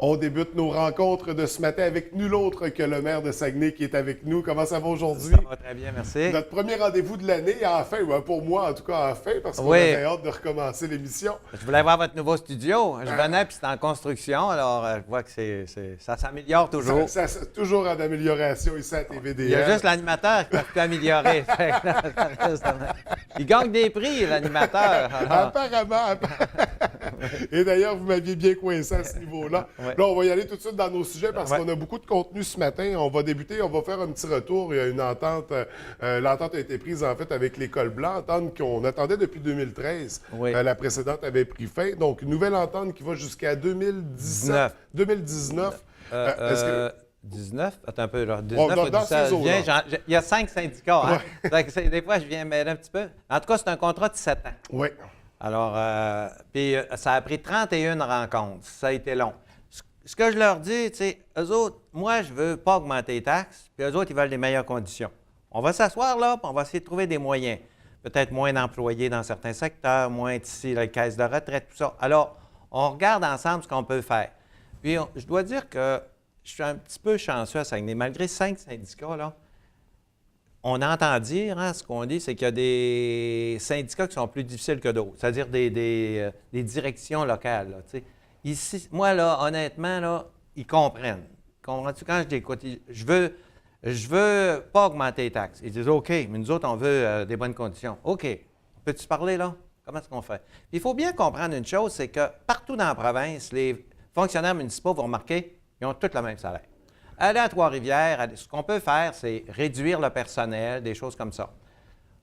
On débute nos rencontres de ce matin avec nul autre que le maire de Saguenay qui est avec nous. Comment ça va aujourd'hui? Ça va très bien, merci. Notre premier rendez-vous de l'année, enfin, pour moi en tout cas, enfin, parce qu'on Oui. avait hâte de recommencer l'émission. Je voulais voir votre nouveau studio. Je venais puis c'était en construction, alors je vois que ça s'améliore toujours. Toujours en amélioration ici à TVDM. Il y a juste l'animateur qui ne peut plus améliorer. Il gagne des prix, l'animateur. Apparemment. Et d'ailleurs, vous m'aviez bien coincé à ce niveau-là. Ouais. Là, on va y aller tout de suite dans nos sujets parce Ouais. qu'on a beaucoup de contenu ce matin. On va débuter, on va faire un petit retour. Il y a une entente. L'entente a été prise, en fait, avec l'École Blanc, entente qu'on attendait depuis 2013. Oui. La précédente avait pris fin. Donc, une nouvelle entente qui va jusqu'à 2017. 2019. Est-ce que... 19? Attends un peu, là. 19 Bon, dans ou 17, ces eaux-là. il y a 5 syndicats. Hein? Fait que des fois, je viens mêler un petit peu. En tout cas, c'est un contrat de 7 ans. Oui. Alors, puis ça a pris 31 rencontres. Ça a été long. Ce que je leur dis, tu sais, eux autres, moi, je veux pas augmenter les taxes, puis eux autres, ils veulent des meilleures conditions. On va s'asseoir là, puis on va essayer de trouver des moyens. Peut-être moins d'employés dans certains secteurs, moins ici, la caisse de retraite, tout ça. Alors, on regarde ensemble ce qu'on peut faire. Puis, je dois dire que je suis un petit peu chanceux à Saguenay. Malgré 5 syndicats, là, on entend dire, hein, ce qu'on dit, c'est qu'il y a des syndicats qui sont plus difficiles que d'autres, c'est-à-dire des directions locales. Là, ici, moi, là, honnêtement, là, ils comprennent. Comprends-tu quand je dis, écoute, je veux pas augmenter les taxes. Ils disent, OK, mais nous autres, on veut des bonnes conditions. OK, peux-tu parler là? Comment est-ce qu'on fait? Puis, il faut bien comprendre une chose, c'est que partout dans la province, les fonctionnaires municipaux, vous remarquez, ils ont tous le même salaire. Aller à Trois-Rivières, ce qu'on peut faire, c'est réduire le personnel, des choses comme ça.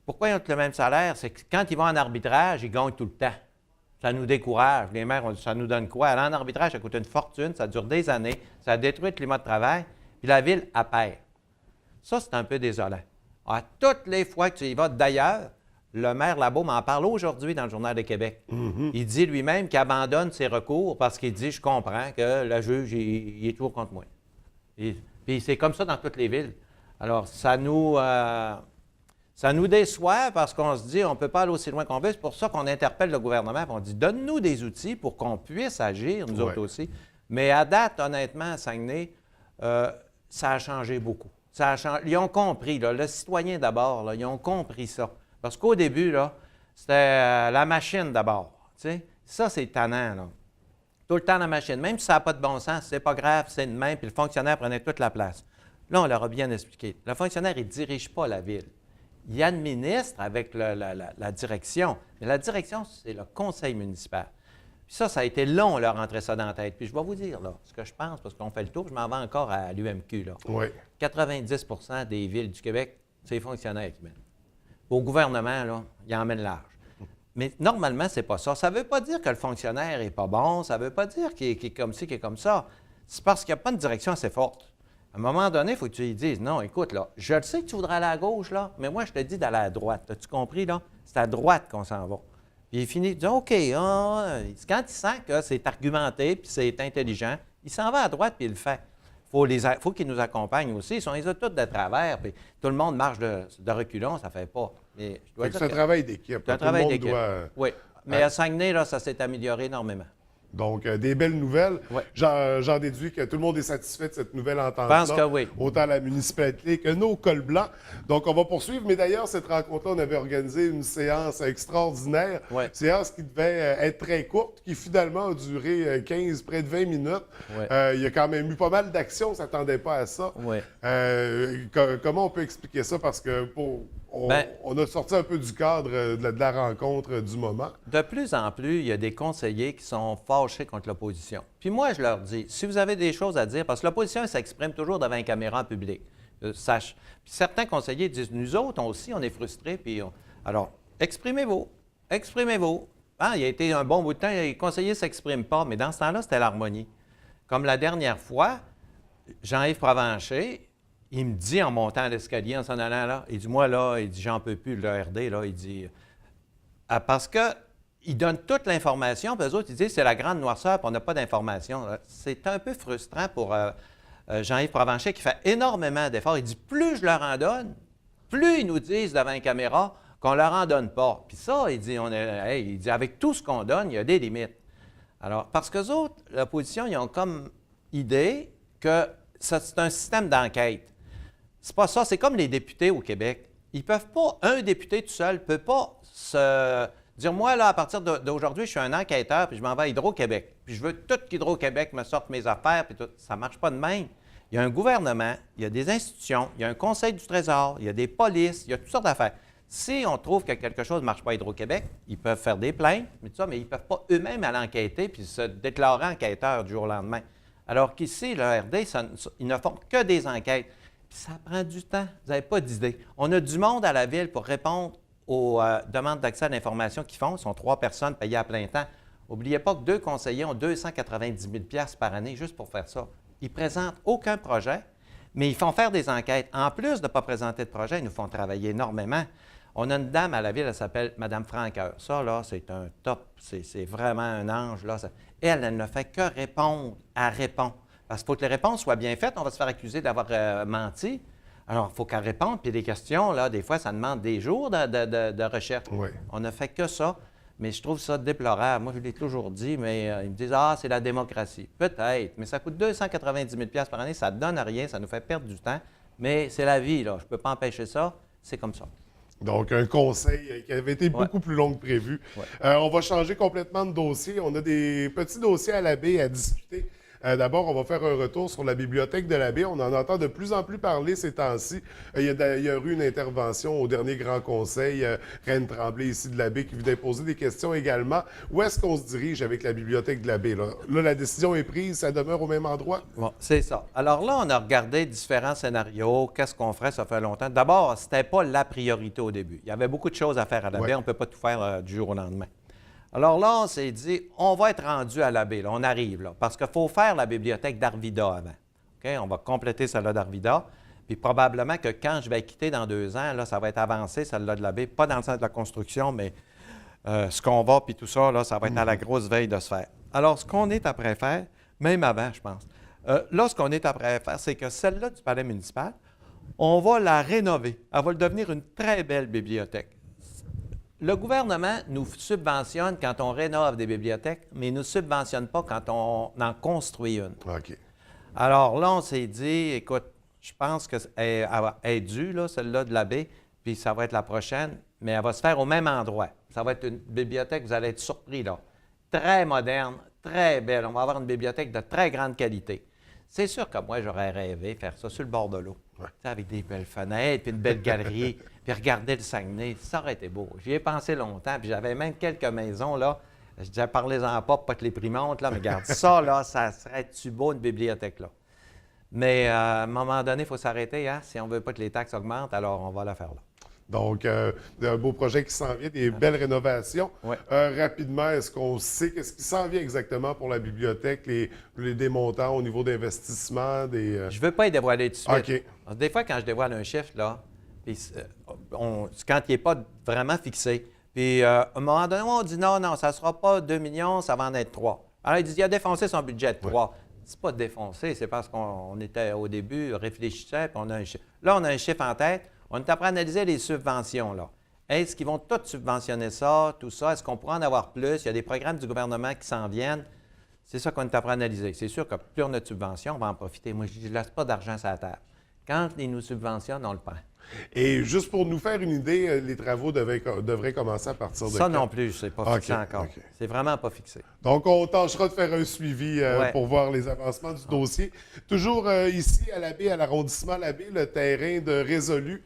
Pourquoi ils ont tous le même salaire? C'est que quand ils vont en arbitrage, ils gagnent tout le temps. Ça nous décourage. Les maires, ça nous donne quoi? Aller en arbitrage, ça coûte une fortune, ça dure des années, ça détruit le climat de travail, puis la ville, elle perd. Ça, c'est un peu désolant. À toutes les fois que tu y vas, d'ailleurs, le maire Labo m'en parle aujourd'hui dans le Journal de Québec. Il dit lui-même qu'il abandonne ses recours parce qu'il dit, je comprends que le juge, il est toujours contre moi. Puis c'est comme ça dans toutes les villes. Alors, ça nous déçoit parce qu'on se dit, on ne peut pas aller aussi loin qu'on veut. C'est pour ça qu'on interpelle le gouvernement et on dit, donne-nous des outils pour qu'on puisse agir, nous autres aussi. Mais à date, honnêtement, à Saguenay, ça a changé beaucoup. Ils ont compris, là, le citoyen d'abord, là, ils ont compris ça. Parce qu'au début, là, c'était la machine d'abord. Ça, c'est tannant, là. Tout le temps la machine. Même si ça n'a pas de bon sens, c'est pas grave, c'est de même, puis le fonctionnaire prenait toute la place. Là, on leur a bien expliqué. Le fonctionnaire, il ne dirige pas la ville. Il administre avec la direction. Mais la direction, c'est le conseil municipal. Puis ça a été long, leur rentrer ça dans la tête. Puis je vais vous dire, là, ce que je pense, parce qu'on fait le tour, je m'en vais encore à l'UMQ, là. Oui. 90 des villes du Québec, c'est les fonctionnaires qui mènent. Au gouvernement, là, ils emmènent large. Mais normalement, c'est pas ça. Ça ne veut pas dire que le fonctionnaire n'est pas bon, ça ne veut pas dire qu'il est comme ci, qu'il est comme ça. C'est parce qu'il n'y a pas une direction assez forte. À un moment donné, il faut que tu lui dises, non, écoute, là, je le sais que tu voudrais aller à gauche, là, mais moi, je te dis d'aller à droite. As-tu compris, là? C'est à droite qu'on s'en va. Puis il finit, il dit, OK, quand il sent que c'est argumenté puis c'est intelligent, il s'en va à droite puis il le fait. Faut qu'ils nous accompagnent aussi. Ils les ont tous de travers, puis tout le monde marche de reculons, ça ne fait pas. Mais je dois dire C'est un travail d'équipe. c'est un travail Tout le monde d'équipe. doit... Oui. Mais à Saguenay, là, ça s'est amélioré énormément. Donc, des belles nouvelles. Ouais. J'en déduis que tout le monde est satisfait de cette nouvelle entente. Je pense que oui. Autant la municipalité que nos cols blancs. Donc, on va poursuivre. Mais d'ailleurs, cette rencontre-là, on avait organisé une séance extraordinaire. Ouais. Séance qui devait être très courte, qui finalement a duré près de 20 minutes. Ouais. Il y a quand même eu pas mal d'actions. On ne s'attendait pas à ça. Ouais. Comment on peut expliquer ça? Parce que on a sorti un peu du cadre de la rencontre du moment. De plus en plus, il y a des conseillers qui sont fâchés contre l'opposition. Puis moi, je leur dis, si vous avez des choses à dire, parce que l'opposition s'exprime toujours devant une caméra en public, sache. Puis certains conseillers disent, nous autres aussi, on est frustrés. Alors, exprimez-vous. Exprimez-vous. Ah, il y a été un bon bout de temps, les conseillers ne s'expriment pas, mais dans ce temps-là, c'était l'harmonie. Comme la dernière fois, Jean-Yves Provencher, il me dit en montant l'escalier, en s'en allant là, il dit, moi là, il dit, j'en peux plus, le RD, là, il dit, parce qu'il donne toute l'information, puis eux autres, ils disent, c'est la grande noirceur, puis on n'a pas d'information. C'est un peu frustrant pour Jean-Yves Provencher, qui fait énormément d'efforts. Il dit, plus je leur en donne, plus ils nous disent devant une caméra qu'on ne leur en donne pas. Puis ça, il dit, il dit, avec tout ce qu'on donne, il y a des limites. Alors, parce qu'eux autres, l'opposition, ils ont comme idée que c'est un système d'enquête. C'est pas ça. C'est comme les députés au Québec. Ils peuvent pas, un député tout seul ne peut pas se dire, moi, là, à partir d'aujourd'hui, je suis un enquêteur, puis je m'en vais à Hydro-Québec. Puis je veux tout qu'Hydro-Québec me sorte mes affaires, puis tout. Ça ne marche pas de même. Il y a un gouvernement, il y a des institutions, il y a un conseil du Trésor, il y a des polices, il y a toutes sortes d'affaires. Si on trouve que quelque chose ne marche pas à Hydro-Québec, ils peuvent faire des plaintes, mais ils ne peuvent pas eux-mêmes aller enquêter puis se déclarer enquêteurs du jour au lendemain. Alors qu'ici, le RD, ils ne font que des enquêtes. Puis ça prend du temps. Vous n'avez pas d'idée. On a du monde à la ville pour répondre aux demandes d'accès à l'information qu'ils font. Ce sont 3 personnes payées à plein temps. N'oubliez pas que 2 conseillers ont 290 000 $ par année juste pour faire ça. Ils ne présentent aucun projet, mais ils font faire des enquêtes. En plus de ne pas présenter de projet, ils nous font travailler énormément. On a une dame à la ville, elle s'appelle Mme Franqueur. Ça, là, c'est un top. C'est vraiment un ange. Là. Elle ne fait que répondre. Elle répond. Parce qu'il faut que les réponses soient bien faites. On va se faire accuser d'avoir menti. Alors, il faut qu'elle réponde. Puis les questions, là, des fois, ça demande des jours de recherche. Oui. On ne fait que ça. Mais je trouve ça déplorable. Moi, je l'ai toujours dit, mais ils me disent « Ah, c'est la démocratie. » Peut-être, mais ça coûte 290 000 $ par année. Ça ne donne rien. Ça nous fait perdre du temps. Mais c'est la vie, là. Je ne peux pas empêcher ça. C'est comme ça. Donc, un conseil qui avait été beaucoup plus long que prévu. Ouais. On va changer complètement de dossier. On a des petits dossiers à la baie à discuter. D'abord, on va faire un retour sur la bibliothèque de la baie. On en entend de plus en plus parler ces temps-ci. Il y a d'ailleurs eu une intervention au dernier Grand Conseil, Reine Tremblay ici de la baie, qui venait poser des questions également. Où est-ce qu'on se dirige avec la bibliothèque de la baie? Là, la décision est prise, ça demeure au même endroit? Bon, c'est ça. Alors là, on a regardé différents scénarios. Qu'est-ce qu'on ferait? Ça fait longtemps. D'abord, ce n'était pas la priorité au début. Il y avait beaucoup de choses à faire à la baie. On ne peut pas tout faire du jour au lendemain. Alors là, on s'est dit, on va être rendu à la baie. Là. On arrive, là, parce qu'il faut faire la bibliothèque d'Arvida avant. OK? On va compléter celle-là d'Arvida. Puis probablement que quand je vais quitter dans 2 ans, là, ça va être avancé, celle-là de la baie. Pas dans le sens de la construction, mais ce qu'on va, puis tout ça, là, ça va être à la grosse veille de se faire. Alors, ce qu'on est après faire, même avant, je pense, là, ce qu'on est après faire, c'est que celle-là du palais municipal, on va la rénover. Elle va devenir une très belle bibliothèque. Le gouvernement nous subventionne quand on rénove des bibliothèques, mais il ne nous subventionne pas quand on en construit une. OK. Alors là, on s'est dit, écoute, je pense qu'elle est due, là, celle-là de la baie, puis ça va être la prochaine, mais elle va se faire au même endroit. Ça va être une bibliothèque, vous allez être surpris, là. Très moderne, très belle. On va avoir une bibliothèque de très grande qualité. C'est sûr que moi, j'aurais rêvé faire ça sur le bord de l'eau, avec des belles fenêtres, puis une belle galerie, puis regarder le Saguenay. Ça aurait été beau. J'y ai pensé longtemps, puis j'avais même quelques maisons, là. Je disais, parlez-en pas que les prix montent, là, mais regarde, ça, là, ça serait-tu beau, une bibliothèque, là? Mais à un moment donné, il faut s'arrêter, hein? Si on ne veut pas que les taxes augmentent, alors on va la faire là. Donc, un beau projet qui s'en vient, des belles rénovations. Ouais. Rapidement, est-ce qu'on sait qu'est-ce qui s'en vient exactement pour la bibliothèque, les démontants au niveau d'investissement? Je ne veux pas y dévoiler tout de suite. OK. Des fois, quand je dévoile un chiffre, là, puis, quand il n'est pas vraiment fixé, puis à un moment donné, on dit non, ça ne sera pas 2 millions, ça va en être 3. Alors, il a défoncé son budget de 3. C'est pas défoncé, c'est parce qu'on était au début, réfléchissait, puis on a un chiffre. Là, on a un chiffre en tête. On est après à analyser les subventions, là. Est-ce qu'ils vont tous subventionner ça, tout ça? Est-ce qu'on pourra en avoir plus? Il y a des programmes du gouvernement qui s'en viennent. C'est ça qu'on est après à analyser. C'est sûr que plus on a de subventions, on va en profiter. Moi, je ne laisse pas d'argent sur la table. Quand ils nous subventionnent, on le prend. Et juste pour nous faire une idée, les travaux devraient commencer à partir de ça quand? non plus, c'est pas fixé encore. OK. C'est vraiment pas fixé. Donc, on tâchera de faire un suivi pour voir les avancements du dossier. Toujours ici, à la baie, à l'arrondissement la baie, le terrain de Résolu.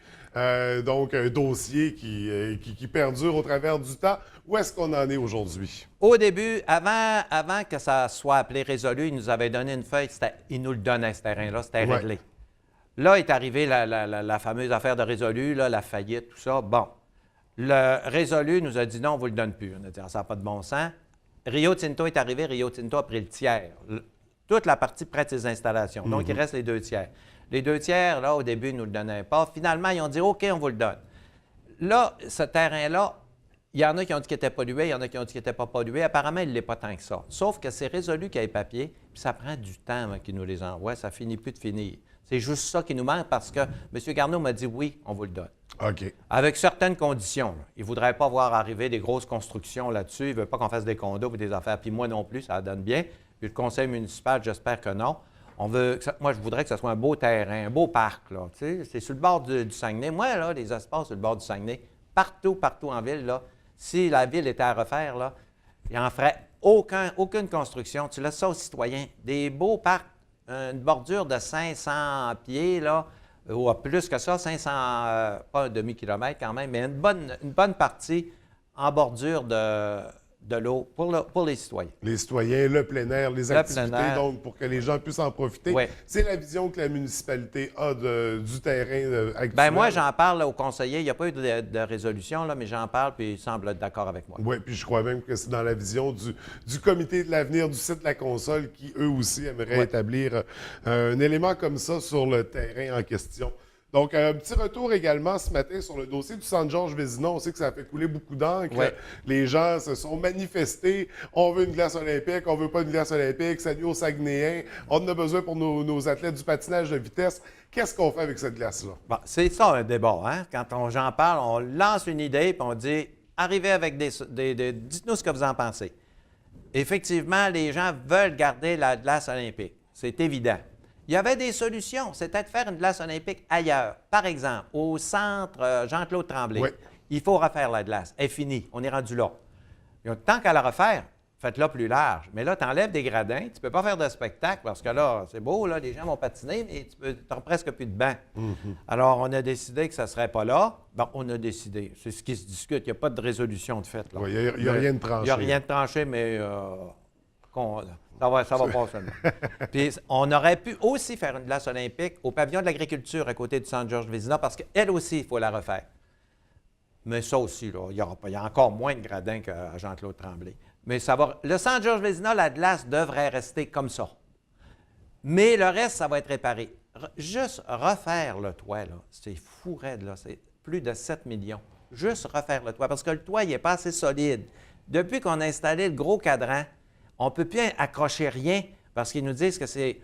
Donc, un dossier qui perdure au travers du temps. Où est-ce qu'on en est aujourd'hui? Au début, avant que ça soit appelé résolu, ils nous avaient donné une feuille. Ils nous le donnaient, ce terrain-là. C'était réglé. Là est arrivée la fameuse affaire de résolu, là, la faillite, tout ça. Bon. Le résolu nous a dit non, on ne vous le donne plus. On a dit ça n'a pas de bon sens. Rio Tinto est arrivé. Rio Tinto a pris le tiers. Toute la partie près de ses installations. Donc, il reste les 2 tiers. Les 2 tiers, là, au début, ils ne nous le donnaient pas. Finalement, ils ont dit OK, on vous le donne. Là, ce terrain-là, il y en a qui ont dit qu'il était pollué, il y en a qui ont dit qu'il n'était pas pollué. Apparemment, il ne l'est pas tant que ça. Sauf que c'est résolu qu'il y ait papier, puis ça prend du temps qu'ils nous les envoient. Ça finit plus de finir. C'est juste ça qui nous manque parce que M. Garneau m'a dit oui, on vous le donne. OK. Avec certaines conditions. Là. Il ne voudrait pas voir arriver des grosses constructions là-dessus. Il ne veut pas qu'on fasse des condos ou des affaires. Puis moi non plus, ça donne bien. Puis le conseil municipal, j'espère que non. Moi, je voudrais que ce soit un beau terrain, un beau parc, là. Tu sais, c'est sur le bord du Saguenay. Moi, là, les espaces sur le bord du Saguenay, partout en ville, là, si la ville était à refaire, là, il n'en ferait aucune construction. Tu laisses ça aux citoyens. Des beaux parcs, une bordure de 500 pieds, là, ou plus que ça, 500, pas un demi-kilomètre quand même, mais une bonne partie en bordure de l'eau pour les citoyens. Les citoyens, le plein air, les activités, donc pour que les gens puissent en profiter. Oui. C'est la vision que la municipalité a du terrain actuel. Bien, moi, j'en parle aux conseillers. Il n'y a pas eu de résolution, là, mais j'en parle, puis ils semblent être d'accord avec moi. Oui, puis je crois même que c'est dans la vision du comité de l'avenir du site La Console qui, eux aussi, aimeraient établir un élément comme ça sur le terrain en question. Donc, un petit retour également ce matin sur le dossier du Centre Georges Vézina. On sait que ça a fait couler beaucoup d'encre. Ouais. Les gens se sont manifestés. On veut une glace olympique, on veut pas une glace olympique. Salut aux Saguenayens. On en a besoin pour nos athlètes du patinage de vitesse. Qu'est-ce qu'on fait avec cette glace-là? Bon, c'est ça un débat, hein? Quand j'en parle, on lance une idée, puis on dit arrivez avec dites-nous ce que vous en pensez. Effectivement, les gens veulent garder la glace olympique. C'est évident. Il y avait des solutions. C'était de faire une glace olympique ailleurs. Par exemple, au centre Jean-Claude Tremblay. Oui. Il faut refaire la glace. Elle est finie. On est rendu là. Tant qu'à la refaire, faites-la plus large. Mais là, tu enlèves des gradins. Tu ne peux pas faire de spectacle parce que là, c'est beau, là, les gens vont patiner, mais tu n'as presque plus de banc. Alors, on a décidé que ça ne serait pas là. Bon, on a décidé. C'est ce qui se discute. Il n'y a pas de résolution de fait. Oui, il n'y a rien de tranché. Il n'y a rien de tranché, mais ça va pas seulement. Puis, on aurait pu aussi faire une glace olympique au pavillon de l'agriculture à côté du Centre Georges Vézina parce qu'elle aussi, il faut la refaire. Mais ça aussi, là, il y a encore moins de gradins qu'à Jean-Claude Tremblay. Mais ça va. Le Centre Georges Vézina, la glace devrait rester comme ça. Mais le reste, ça va être réparé. Juste refaire le toit, là, c'est fou raide, là. C'est plus de 7 millions. Juste refaire le toit, parce que le toit, il n'est pas assez solide. Depuis qu'on a installé le gros cadran, on ne peut plus accrocher rien parce qu'ils nous disent que c'est...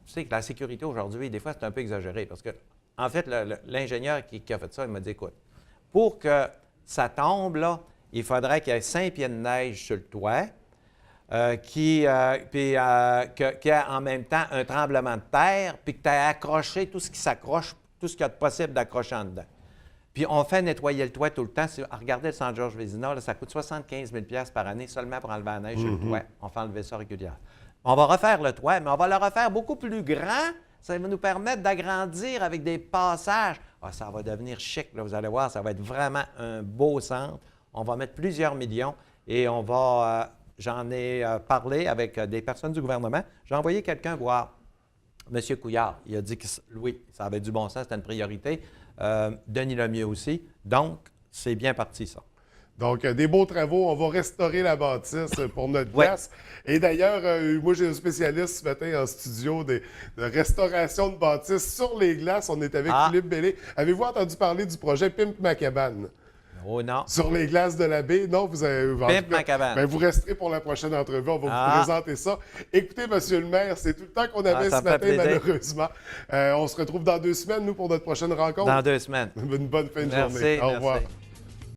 Tu sais que la sécurité aujourd'hui, des fois, c'est un peu exagéré parce que, en fait, l'ingénieur qui a fait ça, il m'a dit, écoute, pour que ça tombe, là, il faudrait qu'il y ait 5 pieds de neige sur le toit, qu'il y ait en même temps un tremblement de terre, puis que tu aies accroché tout ce qui s'accroche, tout ce qu'il y a de possible d'accrocher en dedans. Puis on fait nettoyer le toit tout le temps. Regardez le Centre Georges Vézina, ça coûte 75 000 par année seulement pour enlever la neige sur le toit. On fait enlever ça régulièrement. On va refaire le toit, mais on va le refaire beaucoup plus grand. Ça va nous permettre d'agrandir avec des passages. Ah, ça va devenir chic, là, vous allez voir, ça va être vraiment un beau centre. On va mettre plusieurs millions et on va... j'en ai parlé avec des personnes du gouvernement. J'ai envoyé quelqu'un voir M. Couillard. Il a dit que oui, ça avait du bon sens, c'était une priorité. Denis Lemieux aussi. Donc, c'est bien parti, ça. Donc, des beaux travaux. On va restaurer la bâtisse pour notre glace. Et d'ailleurs, moi, j'ai un spécialiste ce matin en studio de restauration de bâtisse sur les glaces. On est avec Philippe Bellé. Avez-vous entendu parler du projet Pimp Ma Cabane? Oh non. Sur les glaces de la baie? Non, vous avez... Pimp Ma Cabane. Bien, vous resterez pour la prochaine entrevue. On va vous présenter ça. Écoutez, monsieur le maire, c'est tout le temps qu'on avait ce matin, malheureusement. On se retrouve dans 2 semaines, nous, pour notre prochaine rencontre. Dans 2 semaines. Une bonne fin de journée. Au revoir. Merci.